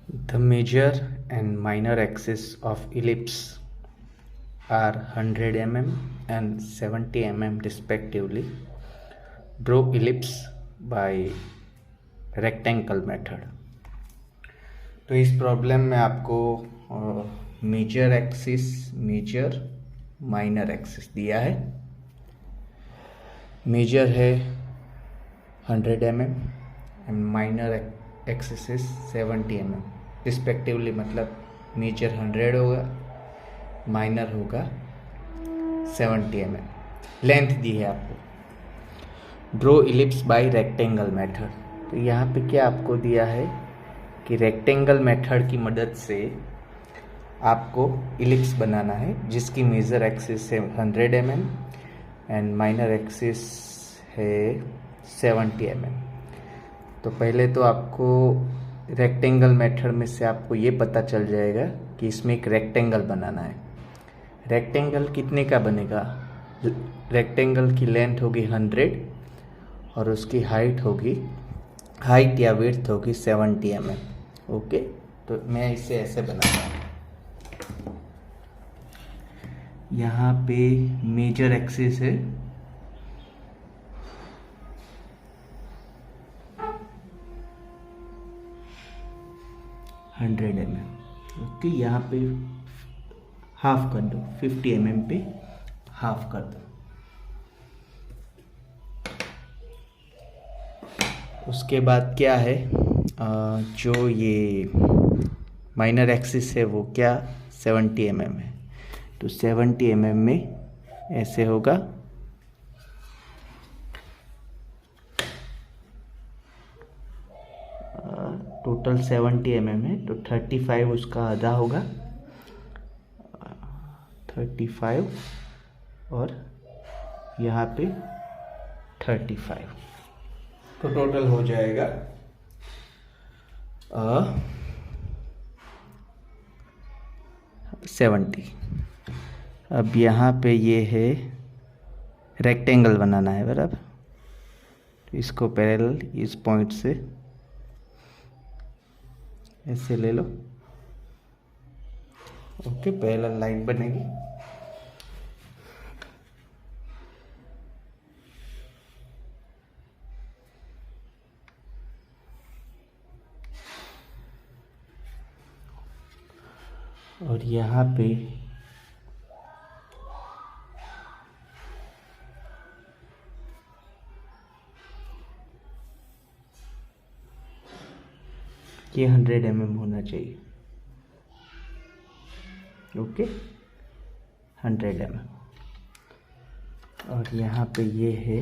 The major and minor axis of ellipse are 100 mm and 70 mm respectively. Draw ellipse by rectangle method. तो इस problem में आपको major axis, major minor axis दिया है. Major है 100 mm and minor axis is 70 mm respectively. मतलब major 100 होगा, minor होगा 70 mm. लेंथ दी है आपको. Draw ellipse by rectangle method. तो यहाँ पे क्या आपको दिया है कि रेक्टेंगल मेथड की मदद से आपको इलिप्स बनाना है जिसकी मेजर एक्सिस है 100 mm एंड माइनर एक्सिस है 70 mm. तो पहले तो आपको रेक्टेंगल मेथड में से आपको ये पता चल जाएगा कि इसमें एक रेक्टेंगल बनाना है. रेक्टेंगल कितने का बनेगा? रेक्टेंगल की लेंथ होगी 100 और उसकी हाइट या विड्थ होगी 70 mm. ओके, तो मैं इसे ऐसे बनाता हूँ. यहाँ पे मेजर एक्सिस है 100 mm. ओके, यहाँ पे हाफ कर दो, 50 mm पे हाफ कर दो. उसके बाद क्या है, जो ये माइनर एक्सिस है वो क्या 70 mm है. तो 70 mm में ऐसे होगा. टोटल 70 mm है तो 35 उसका आधा होगा. 35 और यहाँ पे 35 तो टोटल हो जाएगा 70. अब यहाँ पे ये है रेक्टेंगल बनाना है बराबर. तो इसको पैरेलल इस पॉइंट से ऐसे ले लो. ओके, पैरेलल लाइन बनेगी. और यहाँ पे ये 100 mm होना चाहिए. Okay, 100 mm. और यहाँ पे ये है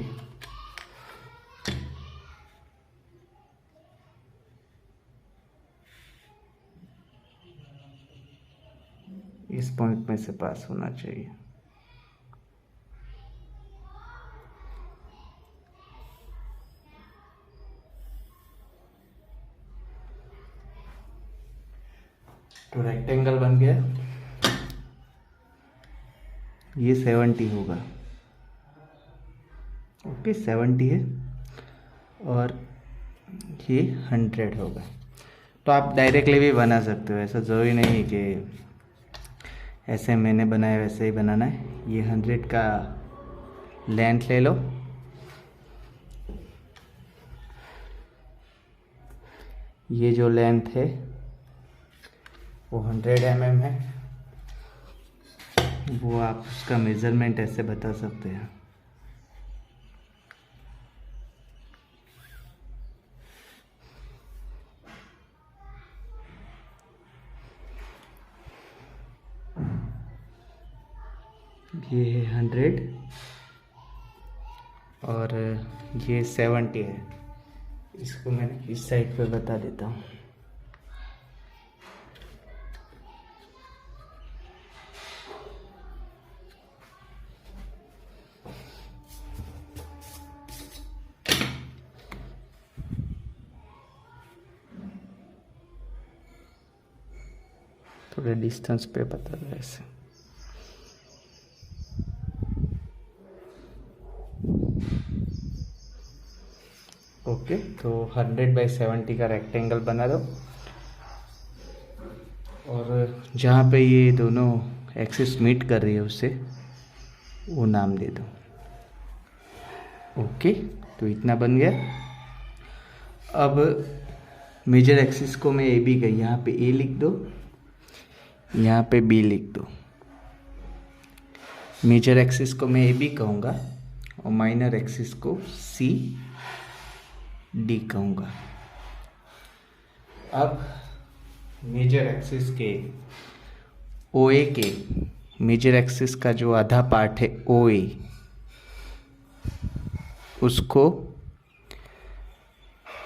इस पॉइंट में से पास होना चाहिए. तो रेक्टेंगल बन गया. ये 70 होगा. ओके, 70 है और ये 100 होगा. तो आप डायरेक्टली भी बना सकते हो, ऐसा ज़रूरी नहीं कि ऐसे मैंने बनाया वैसे ही बनाना है. ये 100 का लेंथ ले लो. ये जो लेंथ है वो 100 mm है. वो आप उसका मेज़रमेंट ऐसे बता सकते हैं. ये है 100 और ये 70 है. इसको मैंने इस साइड पे बता देता हूँ. थोड़े डिस्टेंस पे बता दो ऐसे. ओके, तो 100 by 70 का रेक्टेंगल बना दो. और जहाँ पे ये दोनों एक्सिस मीट कर रही है उससे वो नाम दे दो। ओके, तो इतना बन गया। अब मेजर एक्सिस को मैं ए बी का, यहाँ पे ए लिख दो, यहाँ पे बी लिख दो। मेजर एक्सिस को मैं ए बी कहूँगा और माइनर एक्सिस को सी डी कहूँगा। अब मेजर एक्सिस के ओ ए के, मेजर एक्सिस का जो आधा पार्ट है ओ ए, उसको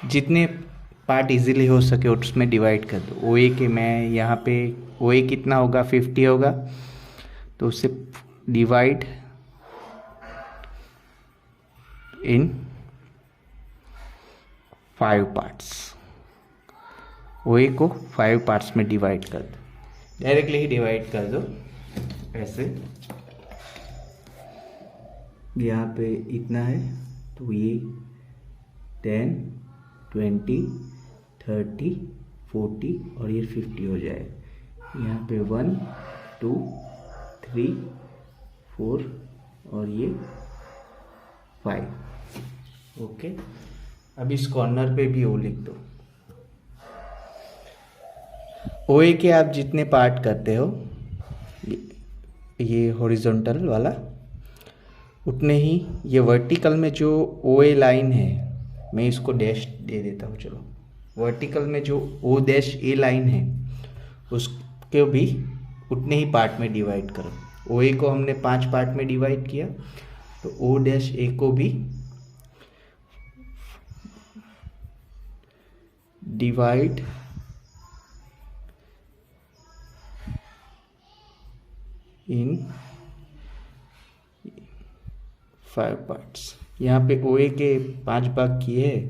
जितने पार्ट इजीली हो सके उसमें डिवाइड कर दो। ओ ए के मैं यहाँ पे ओ ए कितना होगा 50 होगा, तो उसे डिवाइड इन 5 पार्ट्स। ओ ए को 5 पार्ट्स में डिवाइड कर दो, डायरेक्टली ही डिवाइड कर दो ऐसे। यहाँ पे इतना है तो ये 10, 20, 30, 40 और ये 50 हो जाएगा। यहाँ पे 1, 2, 3, 4 और ये 5। ओके, अब इस कॉर्नर पे भी ओ लिख दो। ओ ए के आप जितने पार्ट करते हो ये हॉरिजॉन्टल वाला, उतने ही ये वर्टिकल में जो ओ ए लाइन है, मैं इसको डैश दे देता हूँ। चलो, वर्टिकल में जो ओ डैश ए लाइन है उसके भी उतने ही पार्ट में डिवाइड करो। ओ ए को हमने 5 पार्ट में डिवाइड किया, तो ओ डैश ए को भी डिवाइड इन 5 पार्ट्स। यहाँ पे ओ ए के 5 भाग किए हैं,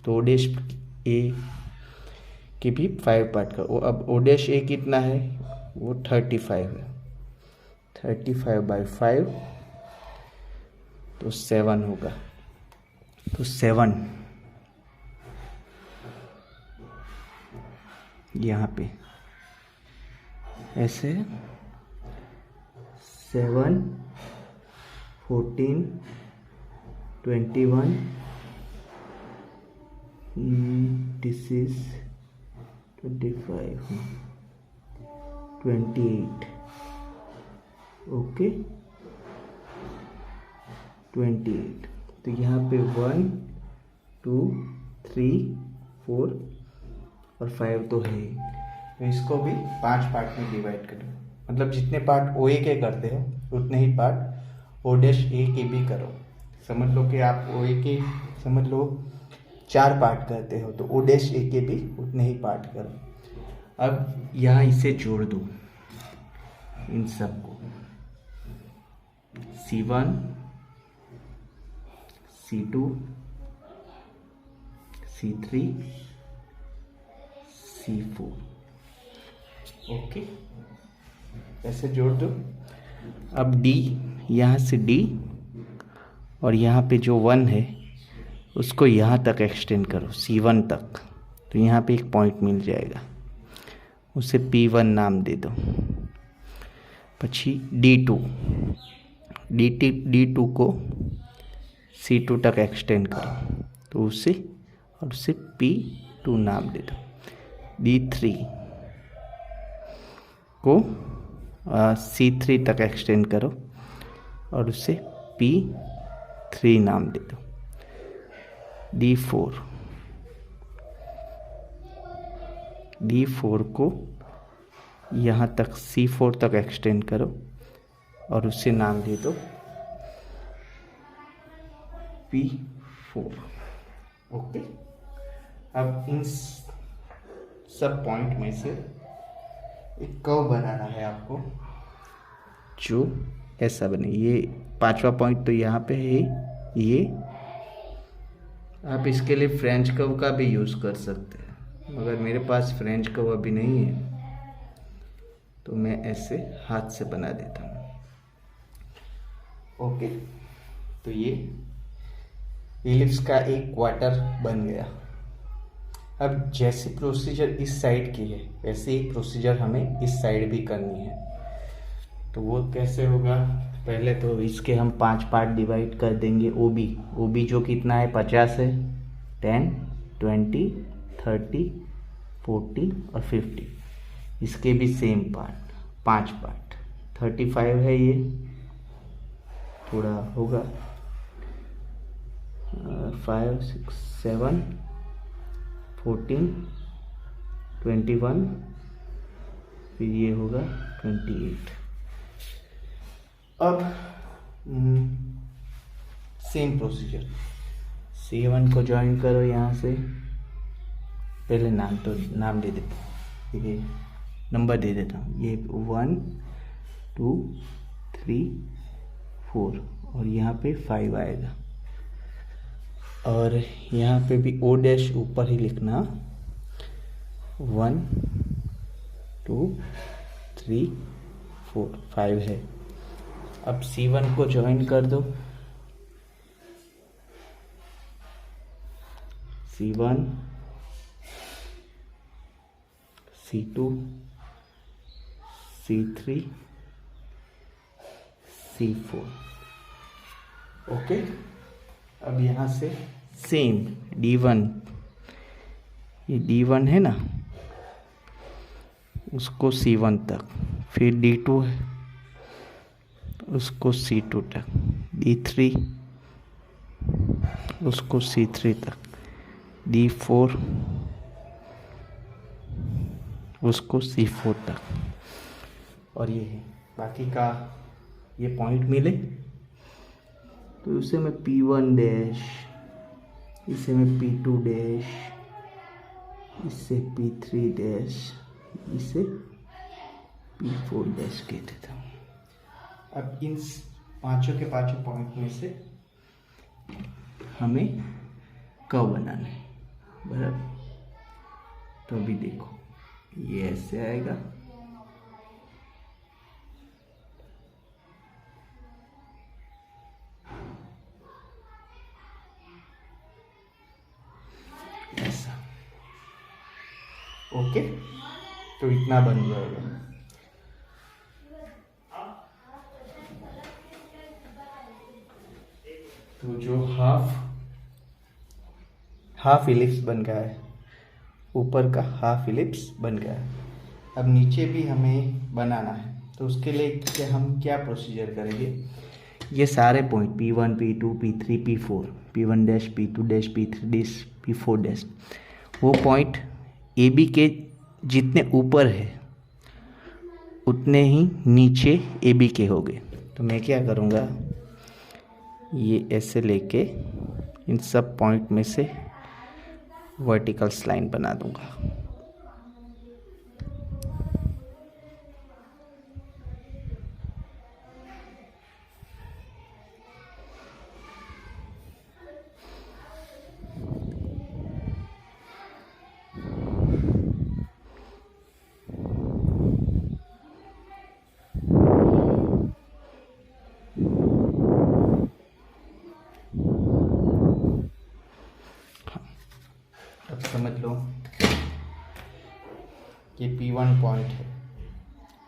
तो ओ डैश ए के भी 5 पार्ट का। अब ओ डैश ए कितना है, वो 35 है। 35/5 तो 7 होगा। तो 7 यहाँ पे ऐसे 7, 14, 21, this is 25, 28, ओके 28। तो यहाँ पे 1, 2, 3, 4 और 5 तो है ही। तो इसको भी 5 पार्ट में डिवाइड करो, मतलब जितने पार्ट ओ ए के करते हो उतने ही पार्ट ओ डैश ए के भी करो। समझ लो कि आप ओ ए के समझ लो 4 पार्ट करते हो, तो ओ डैश ए के भी उतने ही पार्ट करो। अब यहाँ इसे जोड़ दो, इन सब को, C1, C2, C3, C4। Okay, ऐसे जोड़ दो। अब D, यहाँ से D और यहाँ पे जो 1 है उसको यहाँ तक एक्सटेंड करो, C1 तक। तो यहाँ पे एक पॉइंट मिल जाएगा, उसे P1 नाम दे दो। પછી D2, D2 को C2 तक एक्सटेंड करो, तो उसे P2 नाम दे दो। D3 को C3 तक एक्सटेंड करो और उसे P3 नाम दे दो। D4 को यहाँ तक C4 तक एक्सटेंड करो और उसे नाम दे दो P4। ओके, अब इन सब पॉइंट में से एक कर्व बनाना है आपको जो ऐसा बने। ये 5वां पॉइंट तो यहाँ पे है। ये आप इसके लिए फ्रेंच कर्व का भी यूज़ कर सकते हैं, मगर मेरे पास फ्रेंच कर्व अभी नहीं है, तो मैं ऐसे हाथ से बना देता हूँ। ओके, तो ये इलिप्स का एक क्वार्टर बन गया। अब जैसे प्रोसीजर इस साइड की है वैसे ही प्रोसीजर हमें इस साइड भी करनी है। तो वो कैसे होगा, पहले तो इसके हम 5 पार्ट डिवाइड कर देंगे। ओबी जो कितना है 50 है, 10, 20, 30, 40 और 50। इसके भी सेम पार्ट 5 पार्ट, 35 है ये, थोड़ा होगा 5, 6, 7, 14, 21, फिर ये होगा 28। अब सेम प्रोसीजर, C1 को ज्वाइन करो यहाँ से। पहले नाम दे देता हूँ, ये नंबर दे देता हूँ। ये 1, 2, 3, 4 और यहाँ पे 5 आएगा। और यहाँ पे भी O डैश ऊपर ही लिखना, 1, 2, 3, 4, 5 है। अब C1 को ज्वाइन कर दो, C1, C2, C3, C4। Okay. अब यहाँ से सेम D1, ये D1 है ना, उसको C1 तक, फिर D2 है उसको C2 तक, D3 उसको C3 तक, D4 उसको C4 तक। और ये है बाकी का, ये पॉइंट मिले तो इसे मैं P1 डैश, इसे मैं P2 डैश, इसे P3 डैश, इसे P4 डैश कह देता हूँ। अब इन पांचों के पांचों पॉइंट में से हमें कर्व बनाना है, बराबर। तो अभी देखो ये ऐसे आएगा, ऐसा। ओके, तो इतना बन जाएगा। तो जो हाफ इलिप्स बन गया है, ऊपर का हाफ इलिप्स बन गया है। अब नीचे भी हमें बनाना है, तो उसके लिए हम क्या प्रोसीजर करेंगे, ये सारे point P1, P2, P3, P4, P1 dash, P2 dash, P3 dash, P4 dash, वो पॉइंट AB के जितने ऊपर है उतने ही नीचे AB के हो गए। तो मैं क्या करूँगा, ये ऐसे लेके इन सब पॉइंट में से वर्टिकल लाइन बना दूंगा। अब समझ लो कि P1 पॉइंट है,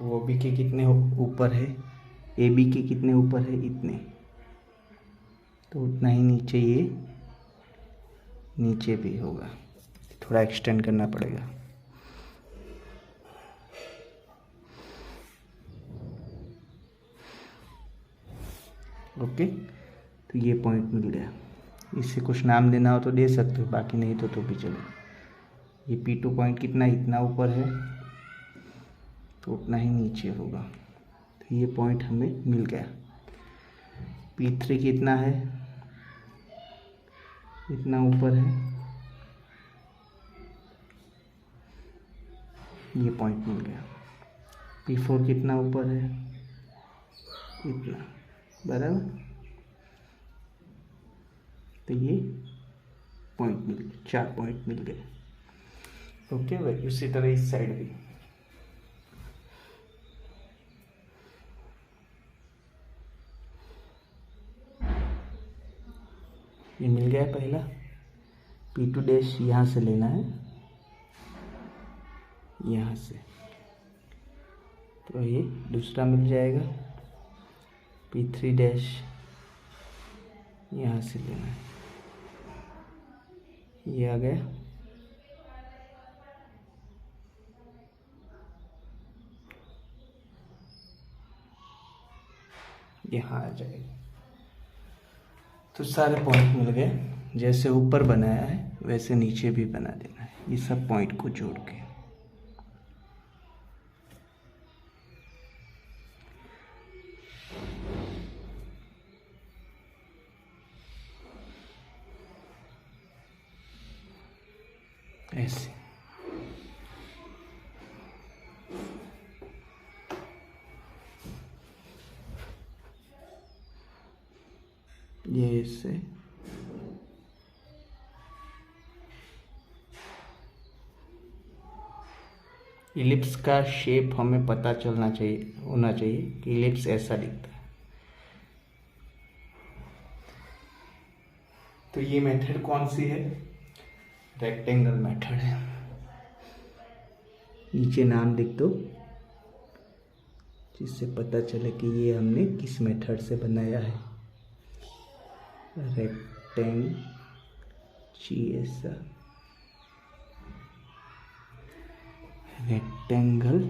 वो B के कितने ऊपर है, AB के कितने ऊपर है, इतने, तो उतना ही नीचे ये नीचे भी होगा, थोड़ा एक्सटेंड करना पड़ेगा। ओके, तो ये पॉइंट मिल गया। इससे कुछ नाम देना हो तो दे सकते हो, बाकी नहीं तो भी चलेगा। ये P2 पॉइंट कितना, इतना ऊपर है तो उतना ही नीचे होगा, तो ये पॉइंट हमें मिल गया। P3 कितना है, इतना ऊपर है, ये पॉइंट मिल गया। P4 कितना ऊपर है, इतना, बराबर। तो ये पॉइंट मिल गए, 4 पॉइंट मिल गए। ओके भाई, उसी तरह इस साइड भी। ये मिल गया पहला, P2 डैश यहाँ से लेना है, यहाँ से, तो ये दूसरा मिल जाएगा। P3 डैश यहाँ से लेना है, ये आ गया। यहाँ आ जाएगा। तो सारे पॉइंट मिल गए। जैसे ऊपर बनाया है वैसे नीचे भी बना देना है, ये सब पॉइंट को जोड़ के। ऐसे ये इससे इलिप्स का शेप हमें पता चलना चाहिए, होना चाहिए कि इलिप्स ऐसा दिखता है। तो ये मेथड कौन सी है? रेक्टेंगल मेथड है। नीचे नाम लिख दो जिससे पता चले कि ये हमने किस मेथड से बनाया है। Rectangle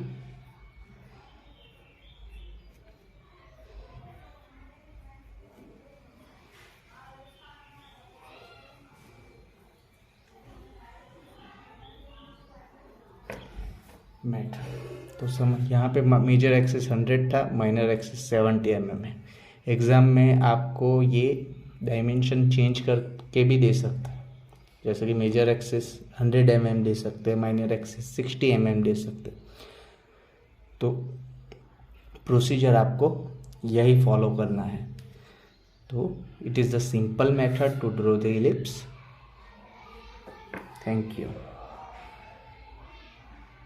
method. तो समझ, यहाँ पे मेजर एक्सिस 100 था, माइनर एक्सिस 70 mm है। एग्ज़ाम में आपको ये डायमेंशन चेंज करके भी दे सकता है, जैसे कि मेजर एक्सिस 100 mm दे सकते हैं, माइनर एक्सिस 60 mm दे सकते हैं। तो प्रोसीजर आपको यही फॉलो करना है। तो it is the simple method to draw the ellipse. Thank you.